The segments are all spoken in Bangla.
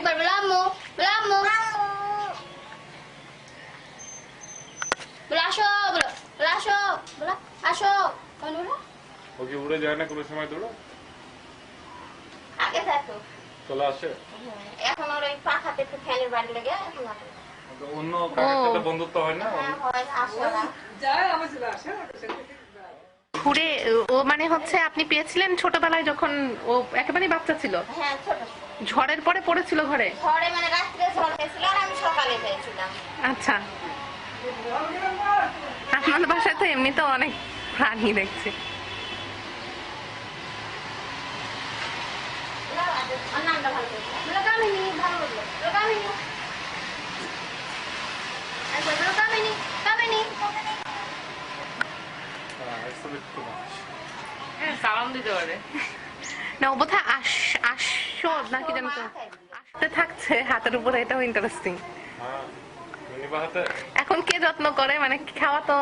আরেকবার বলো আম্মু, বলো আম্মু, বলো আসো, বলো বলো আসো, বলো আসো। বলো ও কি উড়ে যায় না কোনো সময় দৌড়ো? আগে থাকো, চলে আসে। এখন ওর ওই পাখাতে একটু ফ্যানের বাড়ি লেগে এখন আসে। অন্য কাকের সাথে বন্ধুত্ব হয় না? হ্যাঁ হয়, আসে না। ঘুরে ও মানে হচ্ছে আপনি পেয়েছিলেন ছোটবেলায় যখন ও একেবারেই বাচ্চা ছিল, হ্যাঁ ছোট ঝড়ের পরে পড়েছিল ঘরে? ঝড়ে মানে রাত্রে ঝড় হয়েছিল আর আমি সকালে পেয়েছিলাম। আচ্ছা, আপনাদের বাসায় তো এমনিতেও অনেক প্রাণী দেখছি। আর নামটা ভালো করে বলো কামিনী, ভালো বললো বলো কামিনী, আচ্ছা বলো কামিনী, কামিনী। হ্যাঁ, সালাম দিতে পারে না, ও বোধহয় আসো নাকি জানো তো আসতে থাকছে হাতের উপরে, এটাও ইন্টারেস্টিং। এখন কে যত্ন করে, মানে খাওয়া তো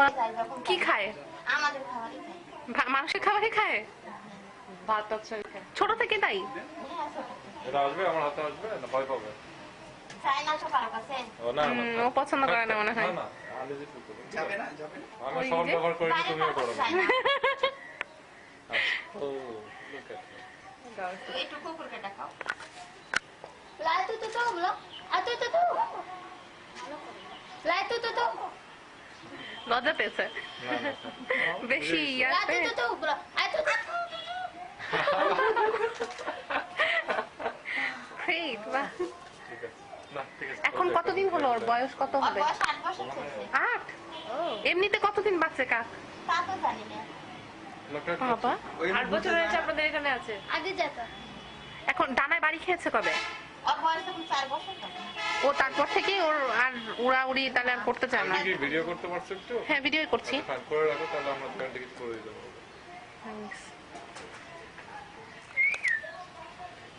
কি খায়? আমাদের খাবারই খাই। মানুষের খাবারই খায়, ভাত টাত সবই খায় ছোট থেকে, তাই? হ্যাঁ ছোট এটা আসবে আমার হাতে, আসবে না ভয় পাবে? চাই না তো কারো কাছে। ও না না, ও পছন্দ করে না মনে হয়। না আমি যে টুকু যাবে না, যাবে না। আমি সব ব্যবহার করি, বাইরে তুমিও কারো করো কাছে না। চাই না। ও look at me. একটু কুকুরকে দেখাও। লাই তো তো বলো, আর তো তো লাই তো তো লজ্জা পেয়েছে না, না, না। বেশি লাই ইয়াতে। তো বলো, আর তো Great, বাহ। ঠিক আছে। না, ঠিক আছে। এখন কতদিন হলো, ওর বয়স কত ওর হবে? বয়স 8 বছর চলছে। 8? এমনিতে কতদিন বাঁচে কাক? তা তো জানি না। Look at me. বাবা, ওই 8 বছর হয়েছে আপনাদের এখানে আছে। আগে যেত। এখন ডানায় বাড়ি খেয়েছে কবে? ওর বয়স এখন 4 বছর তখন। ও তারপর থেকে ওর আর উড়াউড়ি তাহলে আর করতে চায় না? তুমি কি ভিডিও করতে পারছো একটু? হ্যাঁ, ভিডিও করছি। ফাইন করে রাখো, তাহলে আমরা ফ্রেন্ডে কিছু করে দিতে পারবো। Thanks.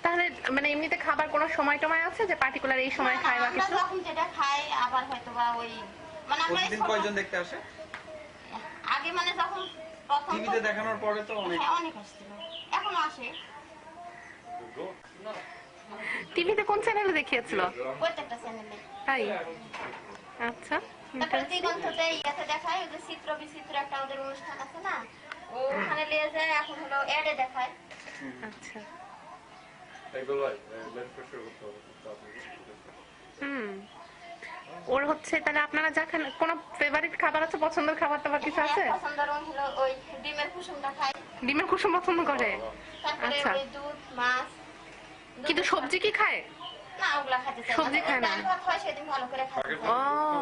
তাহলে মানে এমনিতে খাবার কোনো সময় টময় আছে যে পার্টিকুলার এই সময় না, খায় বা আমরা কিছু? যখন যেটা খাই আবার হয়তো বা ওই মানে আমরা প্রতিদিন কয়জন দেখতে আসে? আগে মানে যখন প্রথম টিভিতে দেখানোর পরে তো অনেক। হ্যাঁ অনেক আসছিল, এখনো আসে Go. টিভিতে কোন চ্যানেলে দেখিয়েছিল? প্রত্যেকটা চ্যানেলে। তাই? আচ্ছা, তারপরে দিগন্ততে ইয়াতে দেখায়, ওই যে চিত্র বিচিত্র একটা ওদের অনুষ্ঠান আছে না, ওখানে নিয়ে যায়, এখন হলো অ্যাডে দেখায়। আচ্ছা। এগুলো ব্লাড প্রেশার করতে হবে খুব তাড়াতাড়ি। হুম। ওর হচ্ছে তাহলে আপনারা যা খান, কোনো ফেভারিট খাবার আছে, পছন্দের খাবার টাবার কিছু আছে? হ্যাঁ, পছন্দের হলো ওই ডিমের কুসুমটা খায়, ডিমের কুসুম পছন্দ করে? তারপরে আচ্ছা। ওই দুধ মাছ। কিন্তু সবজি কি খায়? না ওগুলা খাইতে চায় না। সবজি খায় না? ডাল ভাত হয় সেদিন ভালো করে খাইতে ও চায়।